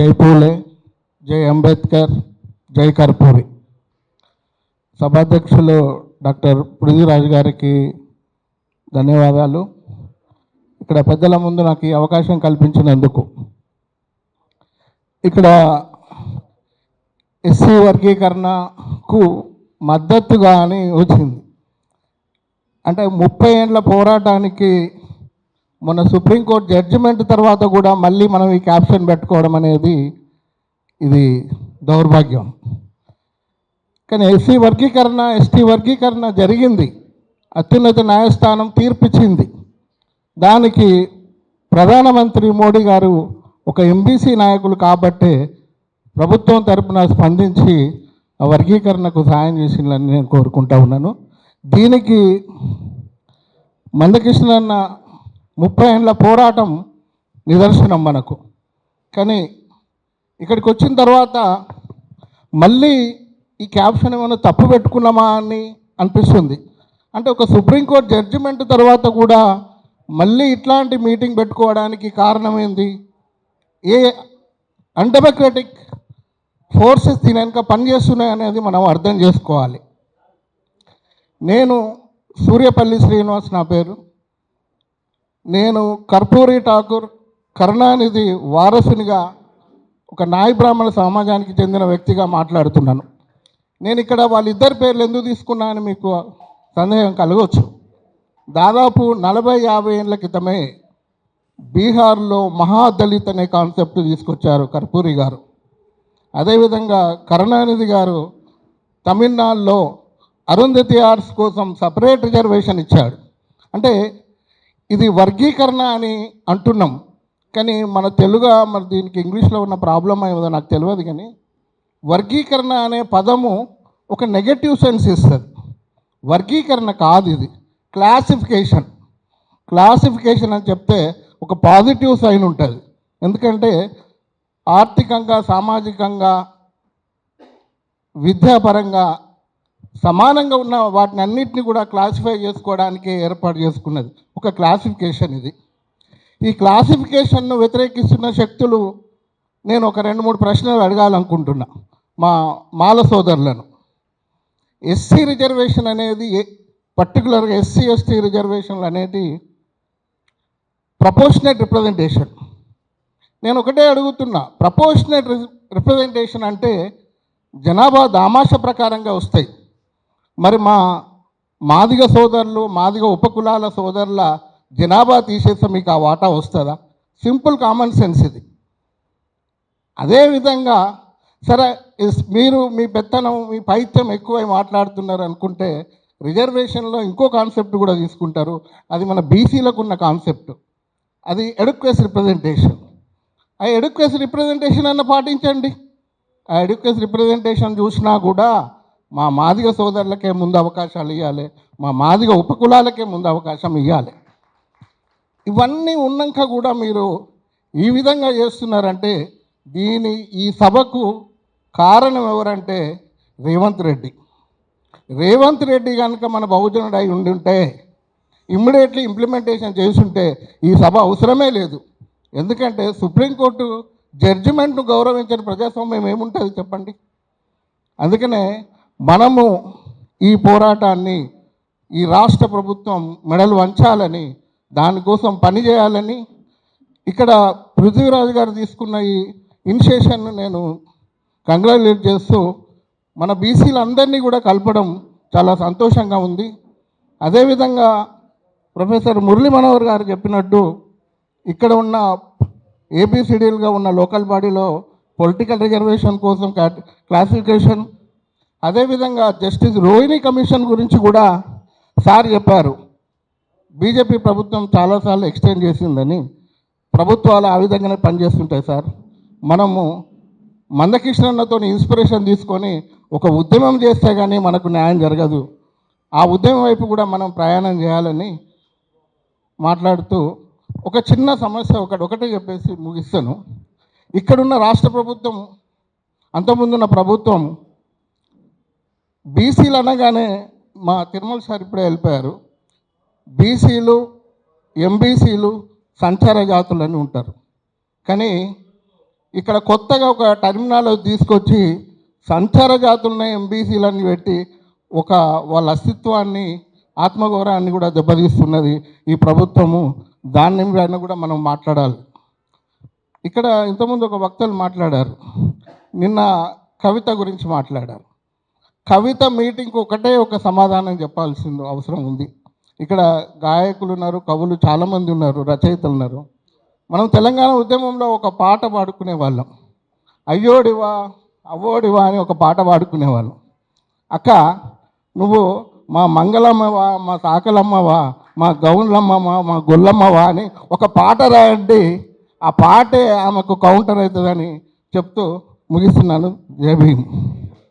జై పూలే, జై అంబేద్కర్, జై కర్పూరి. సభాధ్యక్షులు డాక్టర్ పృథ్వీరాజ్ గారికి ధన్యవాదాలు. ఇక్కడ పెద్దల ముందు నాకు ఈ అవకాశం కల్పించినందుకు. ఇక్కడ ఎస్సీ వర్గీకరణకు మద్దతుగా అని వచ్చింది. అంటే 30 ఏళ్ళ పోరాటానికి మొన్న సుప్రీంకోర్టు జడ్జిమెంట్ తర్వాత కూడా మళ్ళీ మనం ఈ క్యాప్షన్ పెట్టుకోవడం అనేది ఇది దౌర్భాగ్యం. కానీ ఎస్సీ వర్గీకరణ, ఎస్టీ వర్గీకరణ జరిగింది. అత్యున్నత న్యాయస్థానం తీర్పిచ్చింది. దానికి ప్రధానమంత్రి మోడీ గారు ఒక ఎంబీసీ నాయకులు కాబట్టే ప్రభుత్వం తరపున స్పందించి ఆ వర్గీకరణకు సహాయం చేసిందని నేను కోరుకుంటా ఉన్నాను. దీనికి మందకృష్ణన్న 30 ఏళ్ళ పోరాటం నిదర్శనం మనకు. కానీ ఇక్కడికి వచ్చిన తర్వాత మళ్ళీ ఈ క్యాప్షన్ ఏమైనా తప్పు పెట్టుకున్నామా అని అనిపిస్తుంది. అంటే ఒక సుప్రీంకోర్టు జడ్జిమెంట్ తర్వాత కూడా మళ్ళీ ఇట్లాంటి మీటింగ్ పెట్టుకోవడానికి కారణం ఏంది? ఏ అన్డెమోక్రటిక్ ఫోర్సెస్ దీని వెనుక పనిచేస్తున్నాయి అనేది మనం అర్థం చేసుకోవాలి. నేను సూర్యపల్లి శ్రీనివాస్ నా పేరు. నేను కర్పూరి ఠాకూర్ కరుణానిధి వారసునిగా ఒక నాయ బ్రాహ్మణ సమాజానికి చెందిన వ్యక్తిగా మాట్లాడుతున్నాను. నేను ఇక్కడ వాళ్ళిద్దరి పేర్లు ఎందుకు తీసుకున్నా అని మీకు సందేహం కలగవచ్చు. దాదాపు 40-50 ఏళ్ళ క్రితమే బీహార్లో మహాదళిత్ అనే కాన్సెప్ట్ తీసుకొచ్చారు కర్పూరి గారు. అదేవిధంగా కరుణానిధి గారు తమిళనాడులో అరుంధతి ఆర్ట్స్ కోసం సపరేట్ రిజర్వేషన్ ఇచ్చాడు. అంటే ఇది వర్గీకరణ అని అంటున్నాం, కానీ మన తెలుగు మరి దీనికి ఇంగ్లీష్లో ఉన్న ప్రాబ్లం ఏదో నాకు తెలియదు. కానీ వర్గీకరణ అనే పదము ఒక నెగటివ్ సెన్స్ ఇస్తుంది. వర్గీకరణ కాదు, ఇది క్లాసిఫికేషన్. క్లాసిఫికేషన్ అని చెప్తే ఒక పాజిటివ్ సైన్ ఉంటుంది. ఎందుకంటే ఆర్థికంగా, సామాజికంగా, విద్యాపరంగా సమానంగా ఉన్న వాటిని అన్నింటినీ కూడా క్లాసిఫై చేసుకోవడానికి ఏర్పాటు చేసుకున్నది ఒక క్లాసిఫికేషన్. ఇది ఈ క్లాసిఫికేషన్ను వ్యతిరేకిస్తున్న శక్తులు నేను ఒక 2-3 ప్రశ్నలు అడగాలనుకుంటున్నా మా మాల సోదరులను. ఎస్సీ రిజర్వేషన్ అనేది పర్టికులర్గా ఎస్సీ ఎస్టీ రిజర్వేషన్లు అనేది ప్రపోర్షనేట్ రిప్రజెంటేషన్. నేను ఒకటే అడుగుతున్నా, ప్రపోర్షనేట్ రిప్రజెంటేషన్ అంటే జనాభా దామాష ప్రకారంగా వస్తాయి. మరి మాదిగ సోదరులు, మాదిగ ఉపకులాల సోదరుల జనాభా తీసేస్తే మీకు ఆ వాటా వస్తుందా? సింపుల్ కామన్ సెన్స్ ఇది. అదేవిధంగా సరే మీరు మీ పెత్తనం, మీ పైత్యం ఎక్కువై మాట్లాడుతున్నారు అనుకుంటే రిజర్వేషన్లో ఇంకో కాన్సెప్ట్ కూడా తీసుకుంటారు. అది మన బీసీలకు ఉన్న కాన్సెప్ట్. అది ఎడ్యుకేషన్ రిప్రజెంటేషన్. ఆ ఎడ్యుకేషన్ రిప్రజెంటేషన్ అన్న పాటించండి. ఆ ఎడ్యుకేషన్ రిప్రజెంటేషన్ చూసినా కూడా మా మాదిగ సోదరులకే ముందు అవకాశాలు ఇవ్వాలి, మా మాదిగ ఉపకులాలకే ముందు అవకాశం ఇవ్వాలి. ఇవన్నీ ఉన్నాక కూడా మీరు ఈ విధంగా చేస్తున్నారంటే ఈ సభకు కారణం ఎవరంటే రేవంత్ రెడ్డి. రేవంత్ రెడ్డి కనుక మన బహుజనుడు అయి ఉంటే ఇమ్మీడియట్లీ ఇంప్లిమెంటేషన్ చేసుంటే ఈ సభ అవసరమే లేదు. ఎందుకంటే సుప్రీంకోర్టు జడ్జిమెంట్ను గౌరవించని ప్రజాస్వామ్యం ఏముంటుంది చెప్పండి. అందుకనే మనము ఈ పోరాటాన్ని ఈ రాష్ట్ర ప్రభుత్వం మెడలు వంచాలని, దానికోసం పనిచేయాలని ఇక్కడ పృథ్వీరాజ్ గారు తీసుకున్న ఈ ఇనిషియేషన్ను నేను కంగ్రాచులేట్ చేస్తూ మన బీసీలందరినీ కూడా కలపడం చాలా సంతోషంగా ఉంది. అదేవిధంగా ప్రొఫెసర్ మురళీ మనోహర్ గారు చెప్పినట్టు ఇక్కడ ఉన్న ఏబిసిడీలుగా ఉన్న లోకల్ బాడీలో పొలిటికల్ రిజర్వేషన్ కోసం క్లాసిఫికేషన్, అదేవిధంగా జస్టిస్ రోహిణి కమిషన్ గురించి కూడా సార్ చెప్పారు. బీజేపీ ప్రభుత్వం చాలాసార్లు ఎక్స్టెండ్ చేసిందని. ప్రభుత్వాలు ఆ విధంగానే పనిచేస్తుంటాయి సార్. మనము మందకృష్ణన్నతో ఇన్స్పిరేషన్ తీసుకొని ఒక ఉద్యమం చేస్తే కానీ మనకు న్యాయం జరగదు. ఆ ఉద్యమం వైపు కూడా మనం ప్రయాణం చేయాలని మాట్లాడుతూ ఒక చిన్న సమస్య ఒకటే చెప్పేసి ముగిస్తాను. ఇక్కడున్న రాష్ట్ర ప్రభుత్వం, అంతకుముందున్న ప్రభుత్వం బీసీలు అనగానే మా తిరుమల సార్ ఇప్పుడే వెళ్ళిపోయారు. బీసీలు, ఎంబీసీలు సంచార జాతులని ఉంటారు. కానీ ఇక్కడ కొత్తగా ఒక టర్మినాలజీ తీసుకొచ్చి సంచార జాతులున్న ఎంబీసీలన్నీ పెట్టి ఒక వాళ్ళ అస్తిత్వాన్ని ఆత్మగౌరవాన్ని కూడా దెబ్బతీస్తున్నది ఈ ప్రభుత్వము. దాని పైన కూడా మనం మాట్లాడాలి. ఇక్కడ ఇంతకుముందు ఒక వక్తలు మాట్లాడారు, నిన్న కవిత గురించి మాట్లాడారు. కవిత మీటింగ్కి ఒక సమాధానం చెప్పాల్సిన అవసరం ఉంది. ఇక్కడ గాయకులు ఉన్నారు, కవులు చాలామంది ఉన్నారు, రచయితలు ఉన్నారు. మనం తెలంగాణ ఉద్యమంలో ఒక పాట పాడుకునే వాళ్ళం, అయ్యోడివా అవ్వోడివా అని ఒక పాట పాడుకునేవాళ్ళం. అక్క నువ్వు మా మంగళమ్మవా, మా సాకలమ్మవా, మా గౌన్లమ్మవా, మా గొల్లమ్మవా అని ఒక పాట రాయండి, ఆ పాటే ఆమెకు కౌంటర్ అవుతుందని చెప్తూ ముగిస్తున్నాను. జై భీమ్.